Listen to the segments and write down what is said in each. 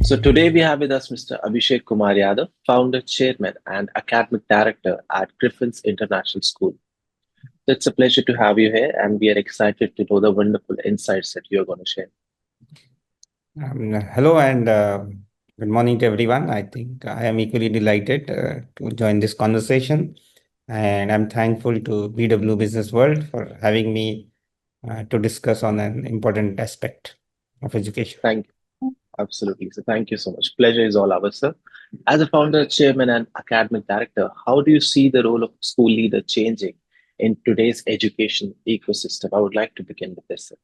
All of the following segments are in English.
So today we have with us Mr. Abishek Kumar Yadav, founder, chairman, and academic director at Griffins International School. It's a pleasure to have you here, and we are excited to know the wonderful insights that you're going to share. Hello and good morning to everyone. I think I am equally delighted to join this conversation, and I'm thankful to BW Business World for having me to discuss on an important aspect of education. Thank you. Absolutely. So thank you so much. Pleasure is all ours, sir. As a founder, chairman, and academic director, how do you see the role of school leader changing in today's education ecosystem? I would like to begin with this, sir.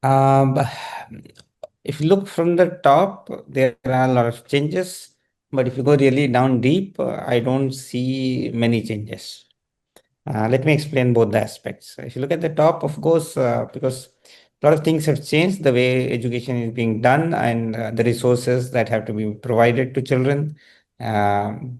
Um, if you look from the top, there are a lot of changes, but if you go really down deep, I don't see many changes. Let me explain both the aspects. If you look at the top, of course, because a lot of things have changed, the way education is being done and the resources that have to be provided to children,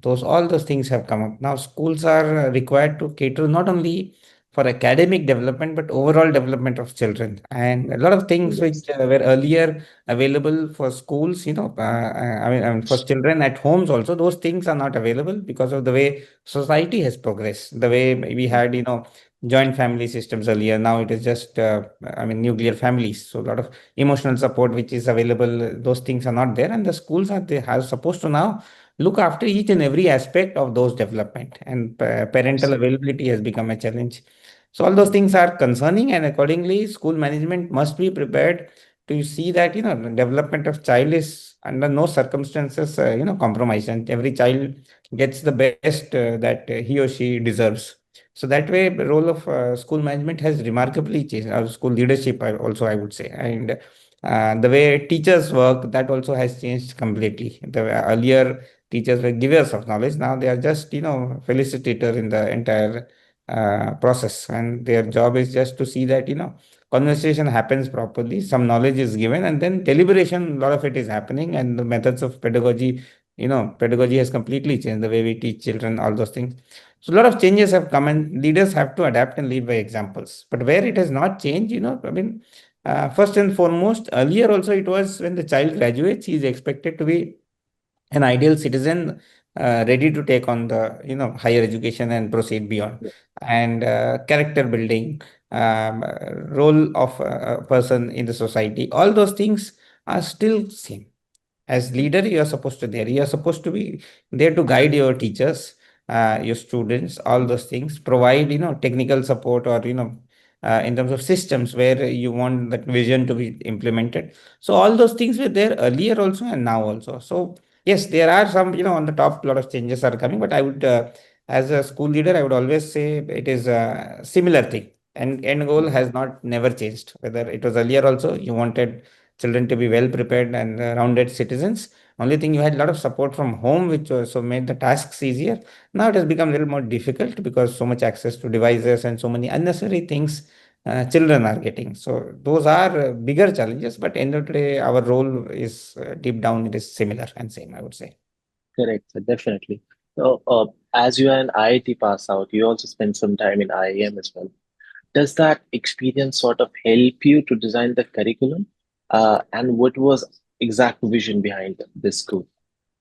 those all those things have come up. Now, schools are required to cater not only for academic development but overall development of children. And a lot of things which Yes. were earlier available for schools, I mean, for children at homes also, those things are not available because of the way society has progressed. The way we had, joint family systems earlier. Now it is just, nuclear families. So a lot of emotional support which is available, those things are not there, and the schools are supposed to now look after each and every aspect of those development. And parental Absolutely. availability has become a challenge. So all those things are concerning, and accordingly, school management must be prepared to see that the development of child is under no circumstances compromised, and every child gets the best that he or she deserves. So that way, the role of school management has remarkably changed. School leadership, also I would say, and the way teachers work, that also has changed completely. The earlier teachers were givers of knowledge. Now they are just felicitator in the entire process, and their job is just to see that conversation happens properly, some knowledge is given, and then deliberation. A lot of it is happening, and the methods of pedagogy, pedagogy has completely changed the way we teach children, all those things. So a lot of changes have come, and leaders have to adapt and lead by examples. But where it has not changed, first and foremost, earlier also it was when the child graduates, he is expected to be an ideal citizen, ready to take on the higher education and proceed beyond. And character building, role of a person in the society, all those things are still same. As leader, you are supposed to there, you are supposed to be there to guide your teachers, your students, all those things, provide technical support, or in terms of systems where you want that vision to be implemented. So all those things were there earlier also and now also. So yes, there are some, on the top, a lot of changes are coming, but I would, as a school leader, I would always say it is a similar thing. And end goal has not never changed. Whether it was earlier also, you wanted children to be well prepared and rounded citizens. Only thing, you had a lot of support from home, which also made the tasks easier. Now it has become a little more difficult because so much access to devices and so many unnecessary things children are getting. So those are bigger challenges, but end of the day, our role is deep down, it is similar and same, I would say. Correct, sir. Definitely. So, as you are an IIT pass out, you also spent some time in IIM as well. Does that experience sort of help you to design the curriculum? And what was exact vision behind this school?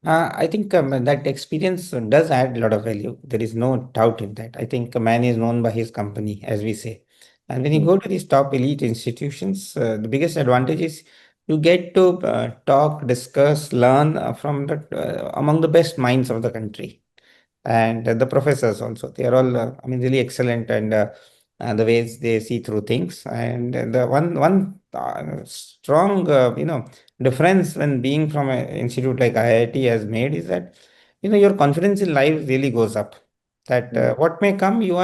I think that experience does add a lot of value. There is no doubt in that. I think a man is known by his company, as we say. And when you Mm, go to these top elite institutions, the biggest advantage is you get to talk, discuss, learn from among the best minds of the country. And the professors also, they are all, really excellent, and the ways they see through things. And the one strong, difference when being from an institute like IIT has made is that your confidence in life really goes up. That mm, what may come, you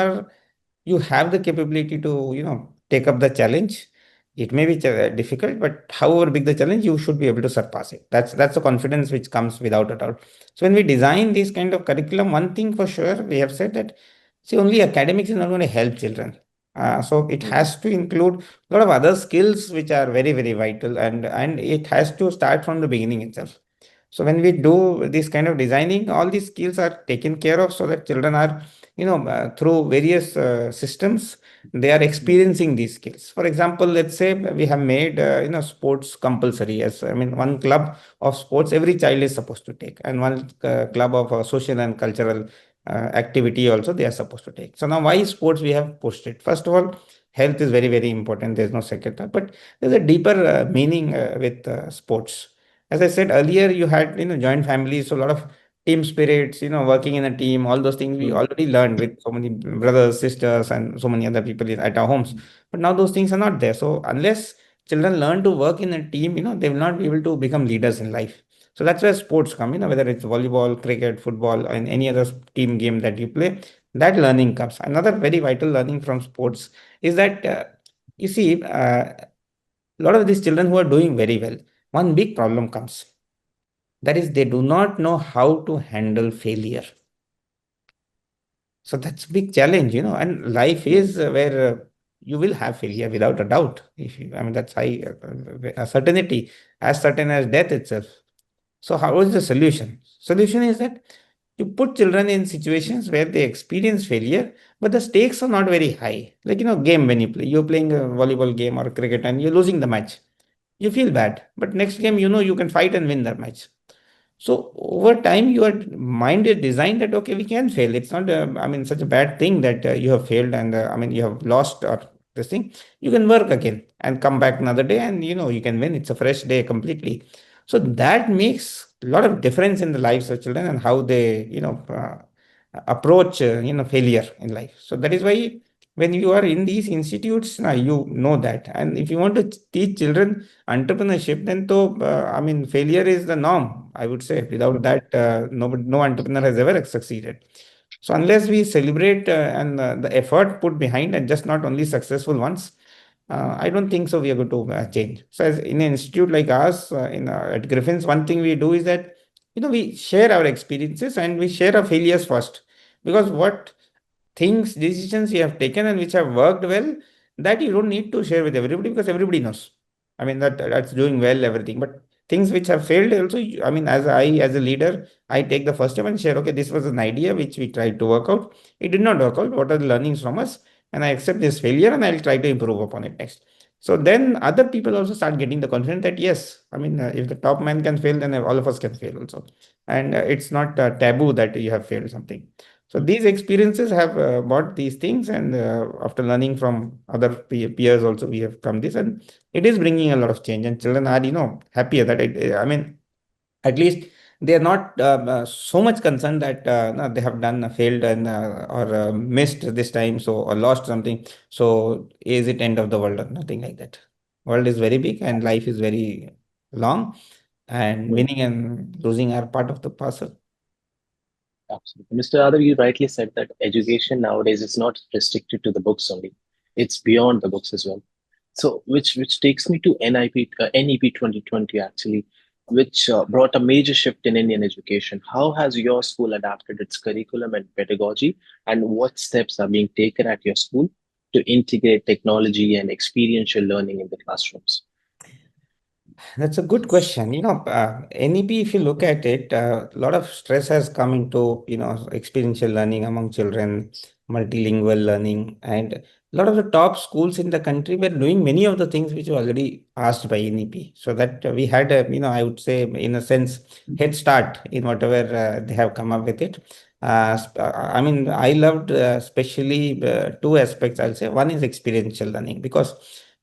have the capability to take up the challenge. It may be difficult, but however big the challenge, you should be able to surpass it. That's the confidence which comes without a doubt. So when we design this kind of curriculum, one thing for sure, we have said that, see, only academics is not going to help children. So it mm, has to include a lot of other skills which are very, very vital, and it has to start from the beginning itself. So when we do this kind of designing, all these skills are taken care of so that children are through various systems, they are Mm, experiencing these skills. For example, let's say we have made sports compulsory. As I mean, one club of sports every child is supposed to take, and one club of social and cultural activity also they are supposed to take. So now, why sports we have pushed it? First of all, health is very very important. There's no second thought, but there's a deeper meaning with sports. As I said earlier, you had joint families, so a lot of team spirits, working in a team, all those things we mm, already learned with so many brothers, sisters, and so many other people at our homes. mm, But now those things are not there. So unless children learn to work in a team, they will not be able to become leaders in life. So that's where sports come, whether it's volleyball, cricket, football, and any other team game that you play, that learning comes. Another very vital learning from sports is that, you see, a lot of these children who are doing very well, one big problem comes. That is, they do not know how to handle failure. So that's a big challenge, and life mm, is where you will have failure without a doubt. I mean, that's high a certainty, as certain as death itself. So how is the solution? Solution is that you put children in situations where they experience failure, but the stakes are not very high. Like, game when you play, you're playing a volleyball game or cricket and you're losing the match. You feel bad, but next game, you can fight and win that match. So over time, your mind is designed that okay, we can fail. It's not, I mean, such a bad thing that you have failed and I mean you have lost or this thing. You can work again and come back another day, and you can win. It's a fresh day completely. So that makes a lot of difference in the lives of children and how they approach failure in life. So that is why when you are in these institutes, now you know that, and if you want to teach children entrepreneurship, then so I mean failure is the norm. I would say without mm. that, no entrepreneur has ever succeeded. So unless we celebrate and the effort put behind and just not only successful ones, I don't think so. We are going to change. So as in an institute like ours, in at Griffins, one thing we do is that we share our experiences and we share our failures first, because what things, decisions you have taken and which have worked well, that you don't need to share with everybody because everybody knows. I mean, that's doing well, everything. But things which have failed also, I mean, as a leader, I take the first step and share, okay, this was an idea which we tried to work out. It did not work out. What are the learnings from us? And I accept this failure and I'll try to improve upon it next. So then other people also start getting the confidence that yes, I mean, if the top man can fail, then all of us can fail also. And it's not taboo that you have failed something. So these experiences have brought these things, and after learning from other peers, also we have come this, and it is bringing a lot of change. And children are, happier that I mean, at least they are not so much concerned that no, they have done failed and or missed this time, so or lost something. So is it end of the world or nothing like that? World is very big and life is very long, and Mm. winning and losing are part of the puzzle. Absolutely. Mr. Yadav, you rightly said that education nowadays is not restricted to the books only. It's beyond the books as well. So, which takes me to NEP 2020 actually, which brought a major shift in Indian education. How has your school adapted its curriculum and pedagogy, and what steps are being taken at your school to integrate technology and experiential learning in the classrooms? That's a good question. NEP, if you look at it, a lot of stress has come into, experiential learning among children, multilingual learning, and a lot of the top schools in the country were doing many of the things which were already asked by NEP. So that we had a, I would say, in a sense, head start in whatever they have come up with it. I mean, I loved especially two aspects, I'll say. One is experiential learning because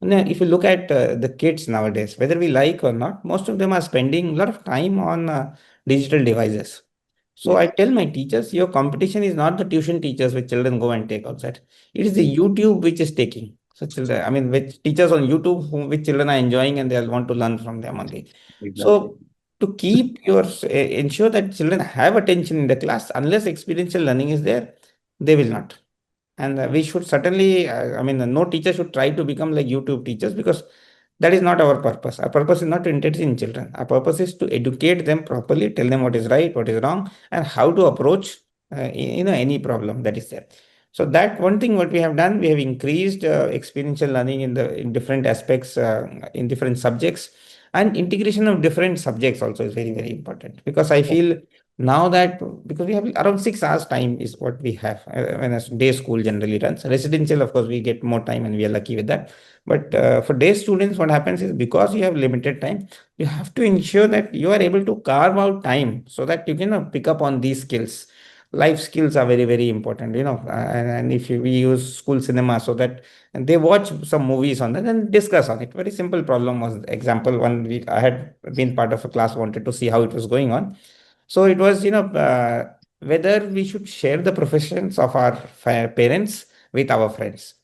if you look at the kids nowadays, whether we like or not, most of them are spending a lot of time on digital devices. So I Yes. tell my teachers, your competition is not the tuition teachers which children go and take outside. It is the YouTube which is taking. So children, I mean, which teachers on YouTube which children are enjoying and they'll want to learn from them only. Exactly. So to keep ensure that children have attention in the class, unless experiential learning is there, they will not. And we should certainly, I mean, no teacher should try to become like YouTube teachers because that is not our purpose. Our purpose is not to entertain children. Our purpose is to educate them properly, tell them what is right, what is wrong, and how to approach any problem that is there. So that one thing what we have done, we have increased experiential learning in different aspects, in different subjects, and integration of different subjects also is very very important because I feel Now that because we have around 6 hours time is what we have when a day school generally runs. Residential, of course, we get more time and we are lucky with that. But for day students, what happens is because you have limited time, you have to ensure that you are able to carve out time so that you can pick up on these skills. Life skills are very, very important, and if we use school cinema so that and they watch some movies on that and discuss on it. Very simple problem was example one week I had been part of a class, wanted to see how it was going on. So it was, whether we should share the professions of our parents with our friends.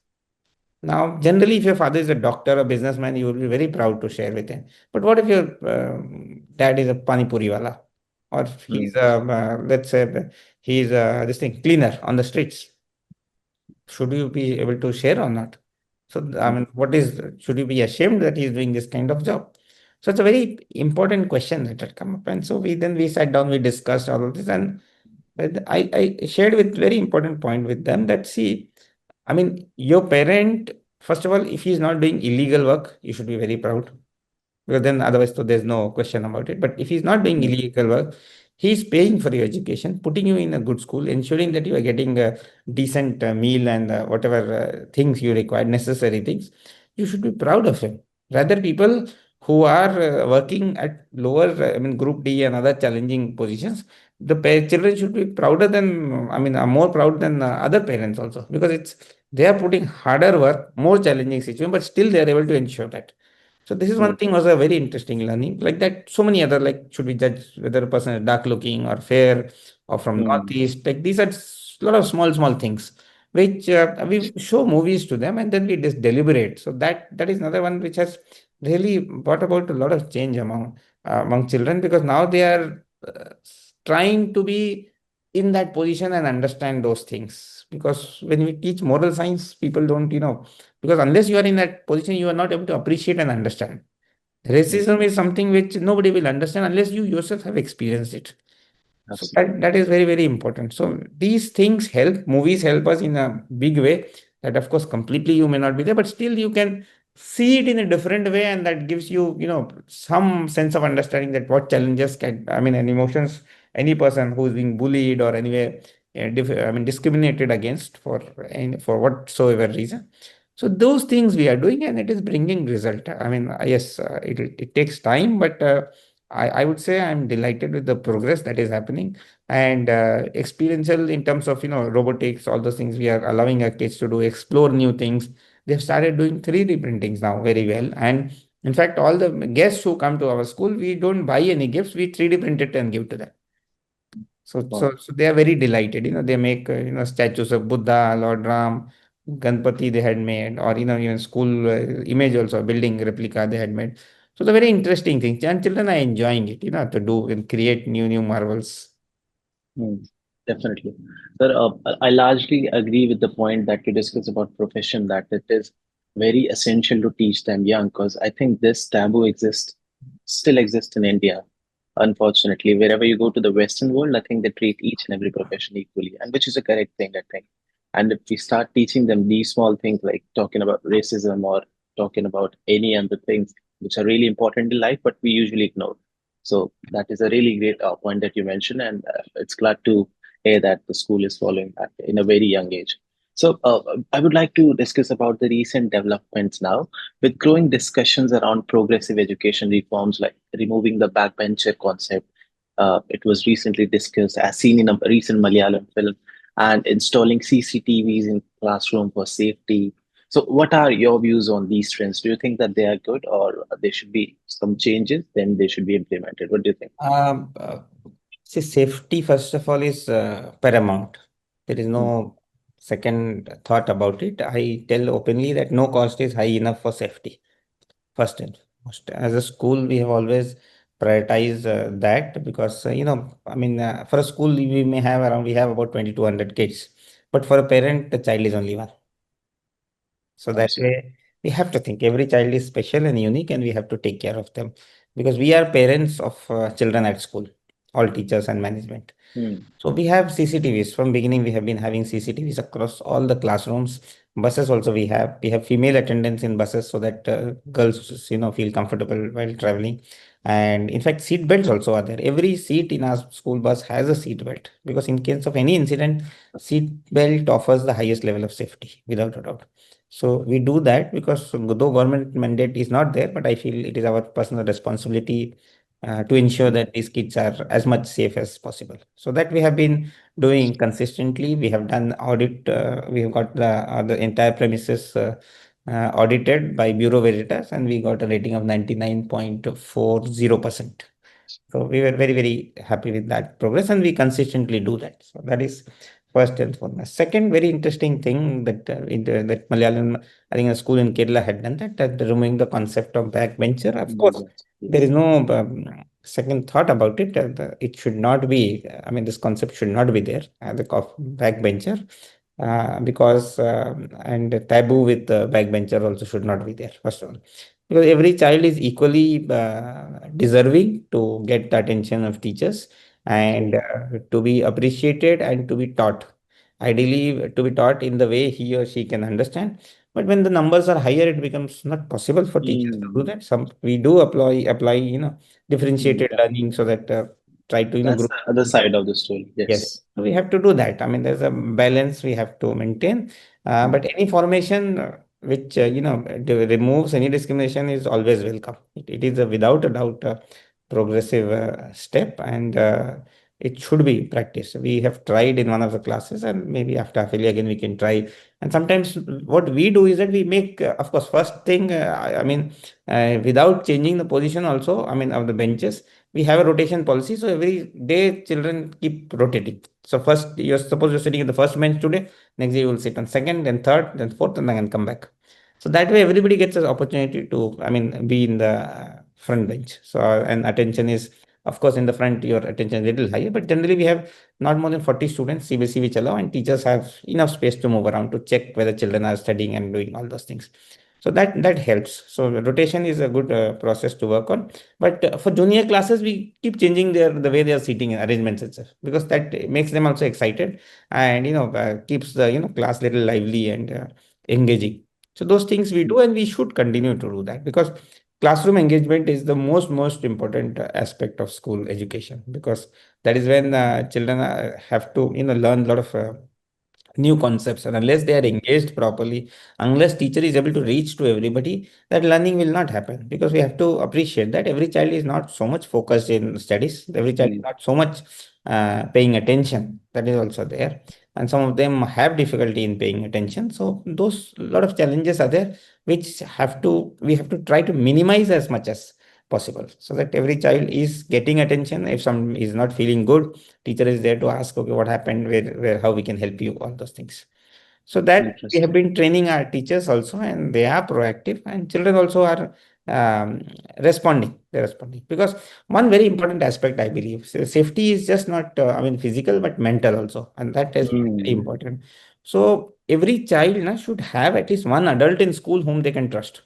Now, generally, if your father is a doctor, a businessman, you will be very proud to share with him. But what if your dad is a pani puri wala, or he's Mm, a, let's say, he's a this thing cleaner on the streets? Should you be able to share or not? So, I mm, mean, should you be ashamed that he's doing this kind of job? So it's a very important question that had come up. And so we sat down, we discussed all of this, and I shared with very important point with them that see, I mean, your parent, first of all, if he's not doing illegal work, you should be very proud, because then otherwise so there's no question about it. But if he's not doing mm, illegal work, he's paying for your education, putting you in a good school, ensuring that you are getting a decent meal and whatever things you require, necessary things. You should be proud of him. Rather, people who are working at lower, I mean, group D and other challenging positions, the children should be prouder than, I mean, are more proud than other parents also, because it's they are putting harder work, more challenging situation, but still they are able to ensure that. So this is one mm, thing was a very interesting learning. Like that, so many other, like should we judge whether a person is dark looking or fair or from mm, northeast? Like these are a lot of small things which we show movies to them and then we just deliberate. So that is another one which has really brought about a lot of change among children, because now they are trying to be in that position and understand those things. Because when we teach moral science, people don't, because unless you are in that position, you are not able to appreciate and understand. mm. Racism is something which nobody will understand unless you yourself have experienced it. So Absolutely. that is very, very important. So these things help, movies help us in a big way. That of course completely you may not be there, but still you can see it in a different way, and that gives you, some sense of understanding that what challenges can, I mean, and emotions, any person who is being bullied or anyway, I mean, discriminated against for whatsoever reason. So those things we are doing, and it is bringing result. I mean, yes, it takes time, but I would say I'm delighted with the progress that is happening, and experiential in terms of, robotics, all those things we are allowing our kids to do, explore new things. They've started doing 3D printings now very well, and in fact, all the guests who come to our school, we don't buy any gifts; we 3D print it and give to them. So, Wow. so, so they are very delighted. They make statues of Buddha, Lord Ram, Ganpati they had made, or even school image also, building replica they had made. So the very interesting thing, and children are enjoying it, to do and create new marvels. Mm, definitely. Sir, I largely agree with the point that you discussed about profession, that it is very essential to teach them young, because I think this taboo still exists in India. Unfortunately, wherever you go to the Western world, I think they treat each and every profession equally, and which is a correct thing, I think. And if we start teaching them these small things like talking about racism or talking about any other things which are really important in life, but we usually ignore. So that is a really great point that you mentioned, and it's glad to hear that the school is following that in a very young age. So I would like to discuss about the recent developments now, with growing discussions around progressive education reforms like removing the backbencher concept. It was recently discussed, as seen in a recent Malayalam film, and installing CCTVs in classroom for safety. So, what are your views on these trends? Do you think that they are good, or there should be some changes? Then they should be implemented. What do you think? Um, uh, See, safety, first of all, is paramount. There is Mm, no second thought about it. I tell openly that no cost is high enough for safety. First and foremost, as a school, we have always prioritized that because, I mean, for a school, we have about 2,200 kids, but for a parent, the child is only one. So that absolutely. way, we have to think every child is special and unique, and we have to take care of them because we are parents of children at school all teachers and management. Mm. So we have CCTVs from beginning. We have been having CCTVs across all the classrooms. Buses also we have female attendants in buses so that girls feel comfortable while traveling. And in fact, seat belts also are there. Every seat in our school bus has a seat belt because in case of any incident, seat belt offers the highest level of safety without a doubt. So we do that because though government mandate is not there, but I feel it is our personal responsibility to ensure Mm. that these kids are as much safe as possible. So that we have been doing consistently. We have done audit. We have got the entire premises audited by Bureau Veritas, and we got a rating of 99.40%. So we were very, very happy with that progress, and we consistently do that. So that is first and foremost. Second, very interesting thing that that Malayalam, I think a school in Kerala had done that removing the concept of backbencher. Of course, Yes. there is Yes. no second thought about it. It should not be. I mean, this concept should not be there. The backbencher. Because and taboo with the backbencher also should not be there, first of all, because every child is equally deserving to get the attention of teachers and True. to be appreciated and to be taught, ideally to be taught in the way he or she can understand. But when the numbers are higher, it becomes not possible for teachers to do Mm. that. Some we do apply Mm. differentiated learning so that try to That's group. the other side of the story. Yes, Yes. so we have to do that. I mean, there's a balance we have to maintain. Mm. But any formation which removes any discrimination is always welcome. It is a, without a doubt a progressive step, and it should be practiced. We have tried in one of the classes, and maybe after affiliate again we can try. And sometimes what we do is that we make, of course, first thing. I mean, without changing the position also. I mean, of the benches we have a rotation policy. So every day children keep rotating. So first you're suppose you're sitting in the first bench today, next day you will sit on second, then third, then fourth, and then come back. So that way everybody gets an opportunity to, I mean, be in the front bench. So and attention is, of course, in the front your attention is a little higher, but generally we have not more than 40 students CBC which allow, and teachers have enough space to move around to check whether children are studying and doing all those things. So that helps. So rotation is a good process to work on. But for junior classes, we keep changing the way they are seating arrangements itself, because that makes them also excited, and keeps the class little lively and engaging. So those things we do, and we should continue to do that, because classroom engagement is the most important aspect of school education, because that is when children have to learn a lot of new concepts, and unless they are engaged properly, unless teacher is able to reach to everybody, that learning will not happen. Because we have to appreciate that every child is not so much focused in studies, every child is Mm. not so much paying attention. That is also there, and some of them have difficulty in paying attention. So those lot of challenges are there, which have to we have to try to minimize as much as possible, so that every child is getting attention. If some is not feeling good, teacher is there to ask, okay, what happened, where how we can help you, all those things. So that we have Interesting. been training our teachers also, and they are proactive, and children also are responding. They're responding, because one very important aspect, I believe, safety is just not I mean physical, but mental also, and that is very Mm. important. So every child should have at least one adult in school whom they can trust.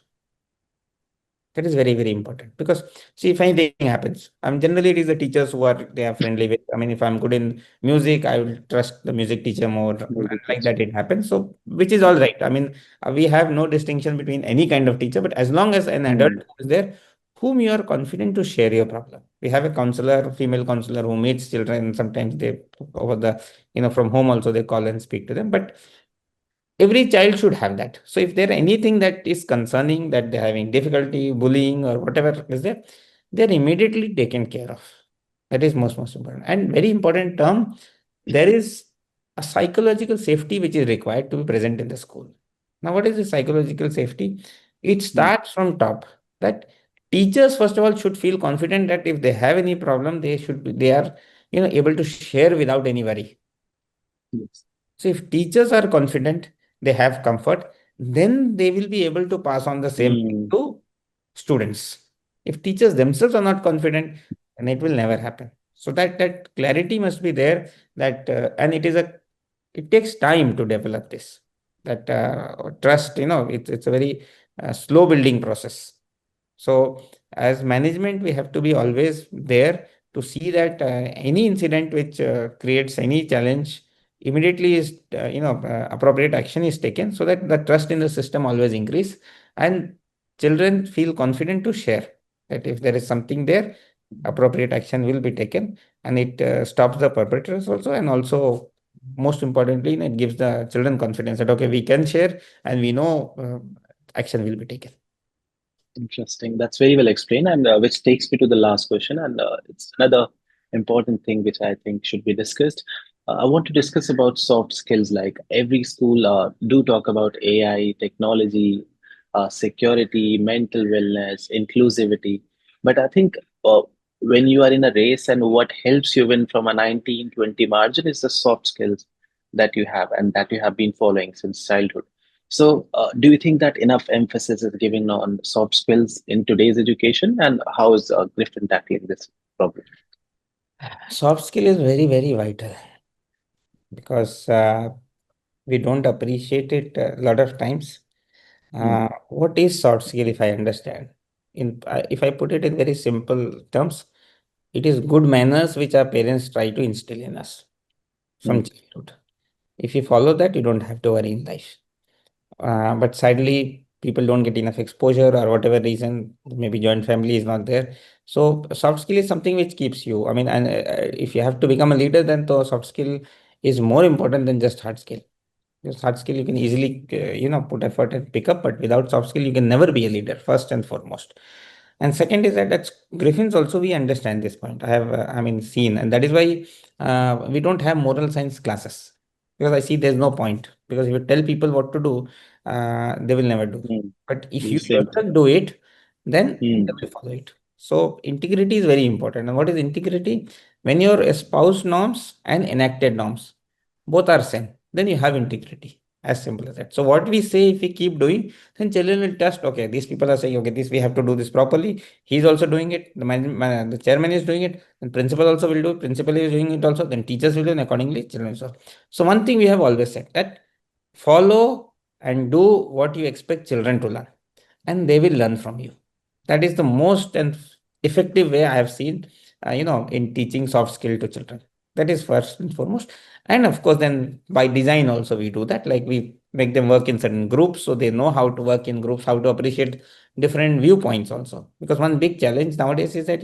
That is very, very important, because see, if anything happens, generally it is the teachers who are they are friendly with. I mean, if I'm good in music, I will trust the music teacher more, and Very like good. that it happens. So, which is all right. I mean, we have no distinction between any kind of teacher, but as long as an adult Mm. is there, whom you are confident to share your problem. We have a counselor, female counselor, who meets children. Sometimes they over the from home also they call and speak to them, but every child should have that. So if there anything that is concerning, that they're having difficulty, bullying or whatever is there, they're immediately taken care of. That is most important. And very important term, there is a psychological safety which is required to be present in the school. Now, what is the psychological safety? It Mm. starts from top. That teachers, first of all, should feel confident that if they have any problem, they are able to share without any worry. Yes. So if teachers are confident, they have comfort, then they will be able to pass on the same thing Mm. to students. If teachers themselves are not confident, then it will never happen. So that clarity must be there. That and it takes time to develop this. That trust, it's a very slow building process. So as management, we have to be always there to see that any incident which creates any challenge immediately is appropriate action is taken, so that the trust in the system always increase, and children feel confident to share that if there is something there, appropriate action will be taken, and it stops the perpetrators also, and also most importantly, it gives the children confidence that okay, we can share and we know action will be taken. Interesting. That's very well explained, and which takes me to the last question, and it's another important thing which I think should be discussed. I want to discuss about soft skills. Like every school do talk about AI, technology, security, mental wellness, inclusivity, but I think when you are in a race, and what helps you win from a 19-20 margin is the soft skills that you have and that you have been following since childhood. So, do you think that enough emphasis is given on soft skills in today's education, and how is Griffin tackling this problem? Soft skill is very, very vital because we don't appreciate it a lot of times. Mm, What is soft skill if I understand? If I put it in very simple terms, it is good manners which our parents try to instill in us from mm, childhood. If you follow that, you don't have to worry in life. But sadly, people don't get enough exposure or whatever reason, maybe joint family is not there. So soft skill is something which keeps you. I mean, and if you have to become a leader, then the soft skill is more important than just hard skill. Because hard skill you can easily, put effort and pick up, but without soft skill, you can never be a leader, first and foremost. And second is that that's Griffins also we understand this point. Seen, and that is why we don't have moral science classes because I see there's no point because if you tell people what to do, they will never do. mm. But if The you same thing. yourself do it, then they Mm, will follow it. So integrity is very important. And what is integrity? When your espoused norms and enacted norms both are same, then you have integrity. As simple as that. So what we say, if we keep doing, then children will trust. Okay, these people are saying, okay, this we have to do this properly. He's also doing it. The chairman is doing it. And principal also will do it. Principal is doing it also. Then teachers will do, and accordingly, children also. So one thing we have always said that follow and do what you expect children to learn, and they will learn from you. That is the most and effective way I have seen, in teaching soft skill to children. That is first and foremost. And of course, then by design also we do that. Like we make them work in certain groups so they know how to work in groups, how to appreciate different viewpoints also. Because one big challenge nowadays is that,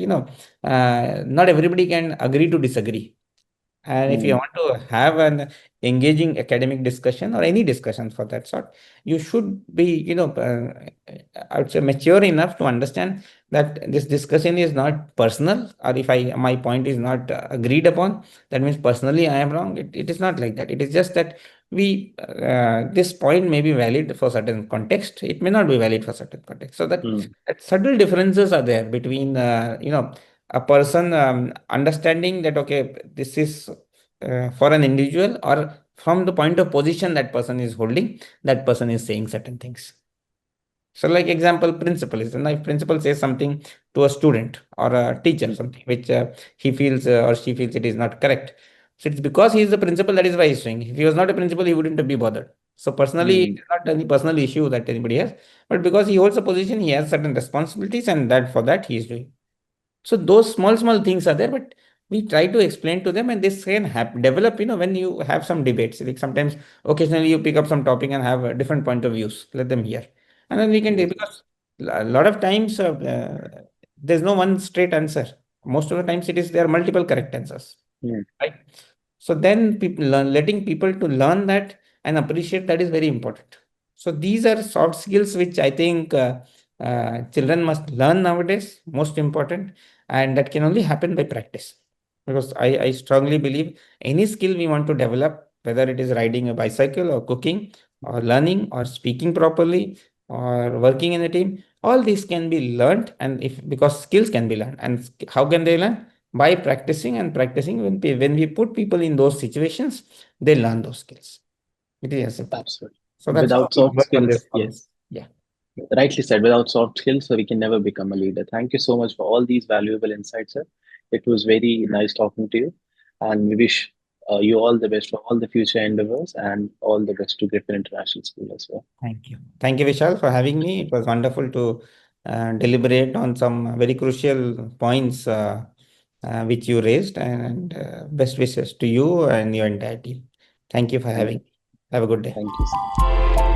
not everybody can agree to disagree. And if you mm, want to have an engaging academic discussion or any discussion for that sort, you should be, I would say, mature enough to understand that this discussion is not personal, or if my point is not agreed upon, that means personally I am wrong. It is not like that. It is just that this point may be valid for certain context. It may not be valid for certain context. So mm, that subtle differences are there between, a person understanding that okay, this is for an individual, or from the point of position that person is holding, that person is saying certain things. So like example, principal is, and if principal says something to a student or a teacher, mm, something which he feels or she feels it is not correct, so it's because he is the principal, that is why he's saying. If he was not a principal, he wouldn't be bothered. So personally, it mm. is not any personal issue that anybody has, but because he holds a position, he has certain responsibilities, and that for that he is doing. So those small, small things are there, but we try to explain to them, and this can develop, when you have some debates. Like sometimes, occasionally, you pick up some topic and have a different point of views. Let them hear, and then we can Yes. because a lot of times there's no one straight answer. Most of the times, there are multiple correct answers, Mm, right? So then people letting people to learn that and appreciate that is very important. So these are soft skills which I think children must learn nowadays, most important, and that can only happen by practice. Because I strongly believe any skill we want to develop, whether it is riding a bicycle or cooking or learning or speaking properly or working in a team, all these can be learned, and if because skills can be learned, and how can they learn? By practicing and practicing. When we put people in those situations, they learn those skills. It is as simple. absolutely. So that's how Without we soft work on this skills, problem. yes, Yeah. rightly said. Without soft skills, so we can never become a leader. Thank you so much for all these valuable insights, sir. It was very nice talking to you, and we wish you all the best for all the future endeavors, and all the best to Griffin International School as well. Thank you. Thank you, Vishal, for having me. It was wonderful to deliberate on some very crucial points which you raised, and best wishes to you and your entire team. Thank you for Thank having you. me. Have a good day. Thank you.